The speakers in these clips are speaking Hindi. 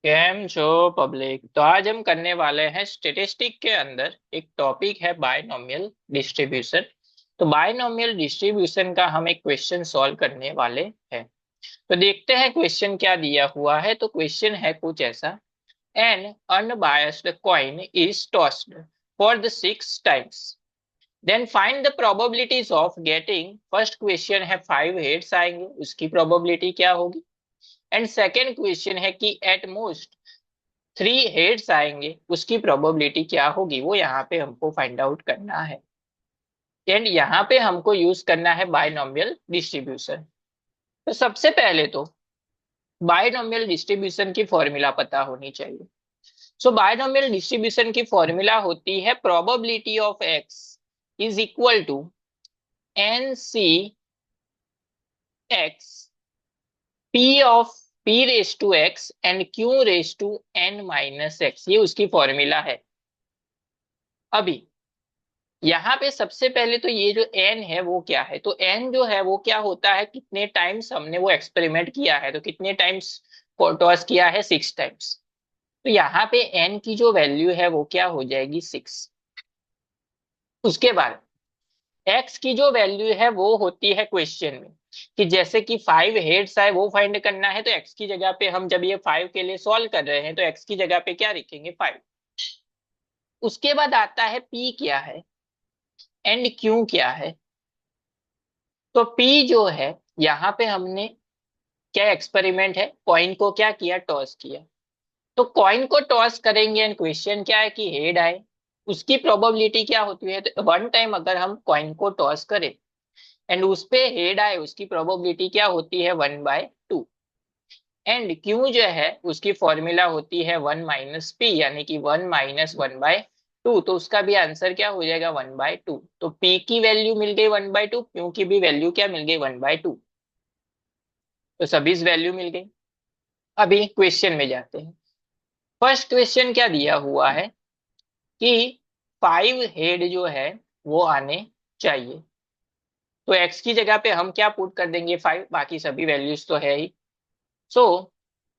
कैम जो पब्लिक। तो आज हम करने वाले हैं स्टेटिस्टिक के अंदर एक टॉपिक है बायनोमियल डिस्ट्रीब्यूशन। तो बायनोमियल डिस्ट्रीब्यूशन का हम एक क्वेश्चन सॉल्व करने वाले हैं। तो देखते हैं क्वेश्चन क्या दिया हुआ है। तो क्वेश्चन है कुछ ऐसा। An unbiased coin is tossed for the 6 times, then find the probabilities of getting. First question है 5 हेड्स आएंगे, उसकी प्रोबेबिलिटी क्या होगी। एंड सेकेंड क्वेश्चन है कि एट मोस्ट 3 हेड्स आएंगे, उसकी प्रोबेबिलिटी क्या होगी, वो यहाँ पे हमको फाइंड आउट करना है। एंड यहाँ पे हमको यूज करना है बायनोमियल डिस्ट्रीब्यूशन। तो सबसे पहले तो बायनोमियल डिस्ट्रीब्यूशन की फॉर्मूला पता होनी चाहिए। सो बायनोमियल डिस्ट्रीब्यूशन की फॉर्मूला होती है probability of X is equal to N C X P of P raise to X and Q raise to N minus X, ये उसकी फॉर्मूला है। अभी यहाँ पे सबसे पहले तो ये जो एन है वो क्या है, तो एन जो है वो क्या होता है, कितने टाइम्स हमने वो एक्सपेरिमेंट किया है। तो कितने टाइम्स टॉस किया है, 6 टाइम्स। तो यहाँ पे एन की जो वैल्यू है वो क्या हो जाएगी, 6। उसके बाद एक्स की जो वैल्यू है वो होती है क्वेश्चन में, कि जैसे कि 5 हेड्स आए वो फाइंड करना है। तो एक्स की जगह पे हम जब ये 5 के लिए सॉल्व कर रहे हैं तो एक्स की जगह पे क्या लिखेंगे, 5। उसके बाद आता है पी क्या है एंड क्यू क्या है। तो पी जो है, यहाँ पे हमने क्या एक्सपेरिमेंट है, कॉइन को क्या किया, टॉस किया। तो कॉइन को टॉस करेंगे एंड क्वेश्चन क्या है कि हेड आए, उसकी प्रोबेबिलिटी क्या होती है। तो 1 टाइम अगर हम कॉइन को टॉस करें एंड उस पे हेड आए, उसकी प्रोबेबिलिटी क्या होती है, 1/2। एंड क्यू जो है उसकी फॉर्मूला होती है 1 - p, यानी कि 1 - 1/2। तो उसका भी आंसर क्या हो जाएगा, 1/2। तो p की वैल्यू मिल गई 1/2, क्यू की भी वैल्यू क्या मिल गई, 1/2। तो सभी वैल्यू मिल गई। अभी क्वेश्चन में जाते हैं। फर्स्ट क्वेश्चन क्या दिया हुआ है कि 5 हेड जो है वो आने चाहिए। तो एक्स की जगह पे हम क्या पुट कर देंगे, 5, बाकी सभी वैल्यूज तो है ही। So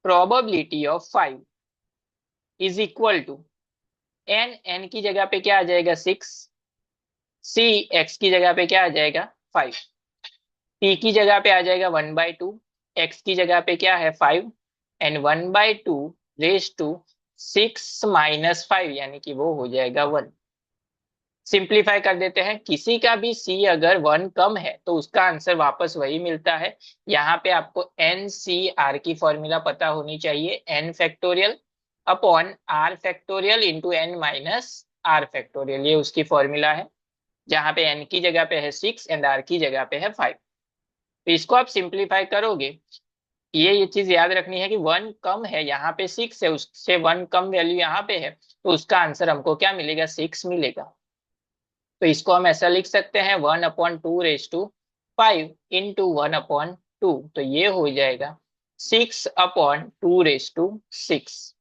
probability of 5 is equal to N, N की जगह पे क्या आ जाएगा, 6। सी, एक्स की जगह पे क्या आ जाएगा, 5। पी की जगह पे आ जाएगा 1/2। एक्स की जगह पे क्या है, 5। एंड 1/2 रेस टू 6 - 5, यानी कि वो हो जाएगा 1। सिंप्लीफाई कर देते हैं, किसी का भी सी अगर 1 कम है तो उसका आंसर वापस वही मिलता है। यहाँ पे आपको एन सी आर की फॉर्मूला पता होनी चाहिए, N factorial upon R factorial into N minus R factorial, ये उसकी फॉर्मूला है। जहाँ पे एन की जगह पे है 6 एंड आर की जगह पे है 5। तो इसको आप सिंप्लीफाई करोगे, ये चीज याद रखनी है कि 1 कम है, यहाँ पे 6 है, उससे 1 कम वैल्यू यहाँ पे है, तो उसका आंसर हमको क्या मिलेगा, 6 मिलेगा। तो इसको हम ऐसा लिख सकते हैं 1/2 रेस टू 5 इंटू 1/2। तो ये हो जाएगा 6/2 रेस टू 6।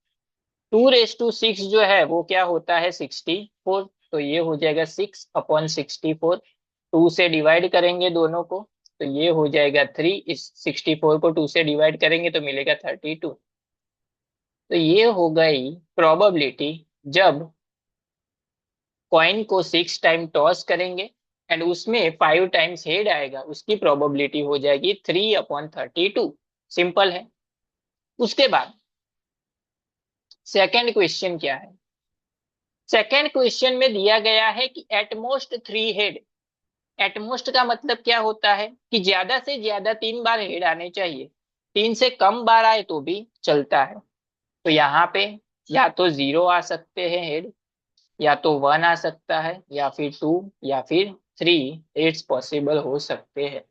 2 रेस टू 6 जो है वो क्या होता है, 64। तो ये हो जाएगा 6/64। 2 से डिवाइड करेंगे दोनों को, तो ये हो जाएगा 3। इस 64 को 2 से डिवाइड करेंगे तो मिलेगा 32। तो ये हो गई प्रोबेबिलिटी जब कॉइन को 6 टाइम टॉस करेंगे एंड उसमें 5 टाइम्स हेड आएगा, उसकी प्रोबेबिलिटी हो जाएगी 3/32। सिंपल है। उसके बाद सेकंड क्वेश्चन क्या है। सेकंड क्वेश्चन में दिया गया है कि एटमोस्ट 3 हेड। एटमोस्ट का मतलब क्या होता है कि ज्यादा से ज्यादा 3 बार हेड आने चाहिए, 3 से कम बार आए तो भी चलता है। तो यहाँ पे या तो 0 आ सकते हैं हेड, या तो 1 आ सकता है, या फिर 2, या फिर 3 इट्स पॉसिबल हो सकते हैं।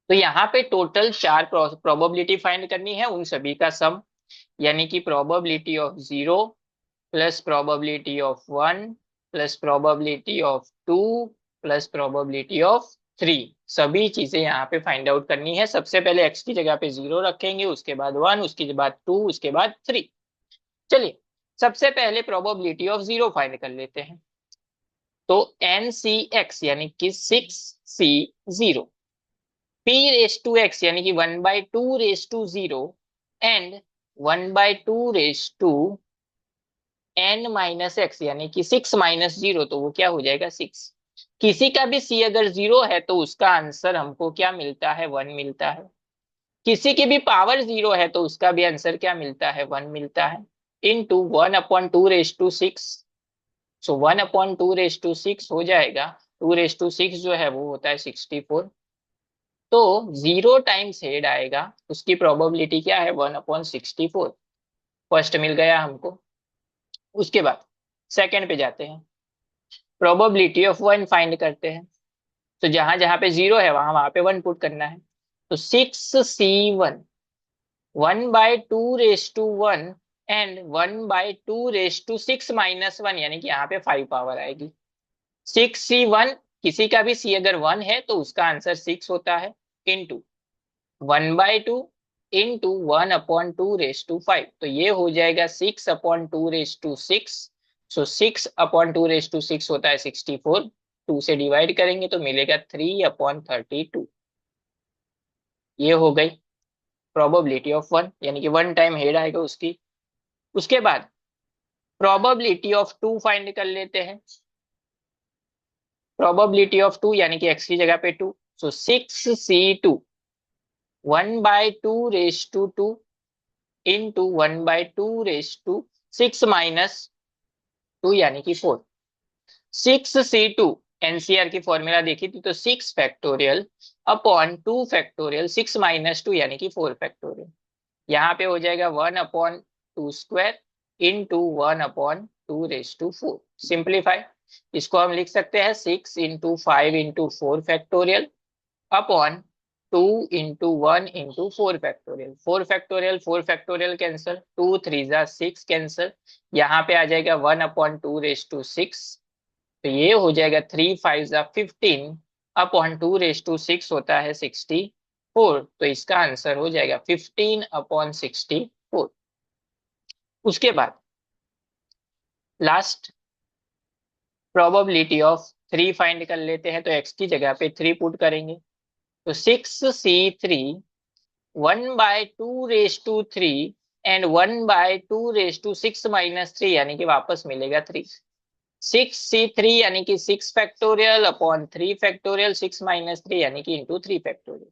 तो यहाँ पे टोटल 4 प्रोबेबिलिटी फाइंड करनी है, उन सभी का सम, यानी कि probability of 0 plus probability of 1 plus probability of 2 plus probability of 3। सभी चीजें यहाँ पे फाइंड आउट करनी है। सबसे पहले एक्स की जगह पे 0 रखेंगे, उसके बाद 1, उसके बाद 2, उसके बाद 3। चलिए सबसे पहले प्रोबेबिलिटी ऑफ 0 फाइंड कर लेते हैं। तो एन सी एक्स यानी कि 6 C 0, P raise to X यानी कि 1/2 रेस टू 0 एंड 1/2 n-x, यानी कि 6 - 0, तो वो क्या हो जाएगा 6। किसी का भी सी अगर 0 है तो उसका आंसर हमको क्या मिलता है, 1 मिलता है। किसी की भी पावर 0 है तो उसका भी आंसर क्या मिलता है, 1 मिलता है। Into 1/2 raise to 6। So 1/2 raise to 6 हो जाएगा। 2 रेज टू 6 जो है वो होता है 64। तो 0 टाइम्स हेड आएगा, उसकी प्रोबेबिलिटी क्या है, 1/64। फर्स्ट मिल गया हमको। उसके बाद सेकंड पे जाते हैं, प्रोबेबिलिटी ऑफ 1 फाइंड करते हैं। तो जहां जहां पे 0 है वहां वहां पे 1 पुट करना है। तो 6C1, 1/2 raise to 1 and 1/2 raise to 6 - 1, यानी कि यहाँ पे 5 पावर आएगी। 6C1, किसी का भी सी अगर 1 है तो उसका आंसर 6 होता है। इंटू 1/2 इंटू 1/2 रेज टू 5, तो ये हो जाएगा 6/2 raise to 6। So 6/2 raise to 6 होता है 64। 2 से डिवाइड करेंगे तो मिलेगा 3/32। ये हो गई प्रोबेबिलिटी ऑफ 1, यानी कि 1 टाइम हेड आएगा उसकी। उसके बाद प्रोबेबिलिटी ऑफ 2 फाइंड कर लेते हैं। प्रोबेबिलिटी ऑफ 2 यानी कि x की जगह पे 2। So 6C2, 1/2 raise to 2 into 1/2 raise to 6 - 2, यानी कि 4। 6C2, एनसीआर की फॉर्मूला देखी थी तो 6 फैक्टोरियल अपॉन 2 फैक्टोरियल, 6 - 2 यानी कि 4 फैक्टोरियल। यहाँ पे हो जाएगा 1/2² इंटू 1/2 रेज टू 4। सिंप्लीफाई, इसको हम लिख सकते हैं 6 × 5 × 4 factorial upon 2 × 1 × 4 factorial. 4 factorial 4 factorial cancel, 2 3 × 6 cancel. यहाँ पे आ जाएगा 1/2 रेज टू 6। तो ये हो जाएगा 3 × 5 = 15 अपॉन 2 रेज टू 6 होता है 64। तो इसका आंसर हो जाएगा 15/64। उसके बाद लास्ट प्रोबेबिलिटी ऑफ 3 फाइंड कर लेते हैं। तो x की जगह पे 3 पुट करेंगे। तो 6C3, 1/2 raise to 3 and 1/2 raise to 6 - 3, यानी कि वापस मिलेगा 3। 6C3 यानी कि 6 फैक्टोरियल अपॉन 3 फैक्टोरियल, 6 - 3 यानी कि into 3 factorial.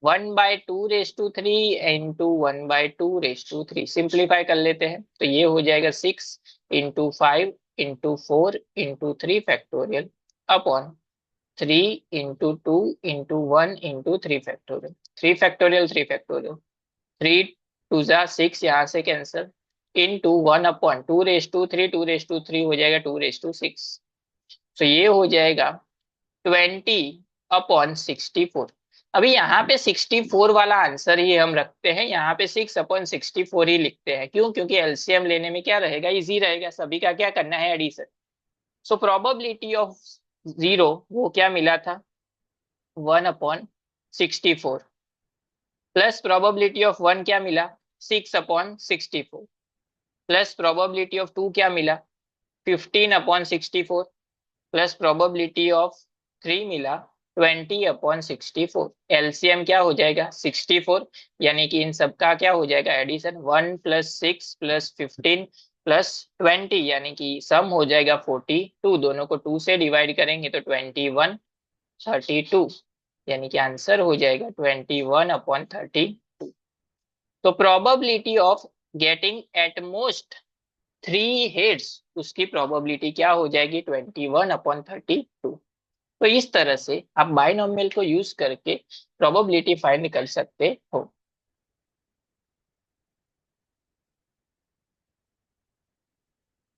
1/2 raise to 3 into 1/2 raise to 3, simplify कर लेते हैं तो ये हो जाएगा 6 × 5 × 4 × 3 factorial upon 3 × 2 × 1 × 3 factorial. 3 factorial 3 factorial, 3 2 × 6, यहाँ से cancel. Into 1/2 raise to 3, 2 raise to 3 हो जाएगा 2 रेज टू 6। तो ये हो जाएगा 20/64। अभी यहाँ पे 64 वाला आंसर ही हम रखते हैं, यहाँ पे 6/64 ही लिखते हैं। क्यों? क्योंकि एलसीएम लेने में क्या रहेगा, इजी रहेगा। सभी का क्या करना है, एडिशन। सो प्रोबेबिलिटी ऑफ 0 वो क्या मिला था, 1/64, प्लस प्रोबेबिलिटी ऑफ 1 क्या मिला, 6/64, प्लस प्रोबेबिलिटी ऑफ 2 क्या मिला, 15/64, प्लस प्रोबेबिलिटी ऑफ 3 मिला 20/64। एलसीएम क्या हो जाएगा 64, यानी कि इन सबका क्या हो जाएगा एडिशन, 1 + 6 + 15 + 20, यानी कि सम हो जाएगा 42। दोनों को 2 से डिवाइड करेंगे तो 21/32, यानी कि आंसर हो जाएगा 21/32। तो probability of getting at most 3 heads, उसकी प्रोबेबिलिटी क्या हो जाएगी, 21/32। तो इस तरह से आप बाइनोमियल को यूज करके प्रोबेबिलिटी फाइंड कर सकते हो।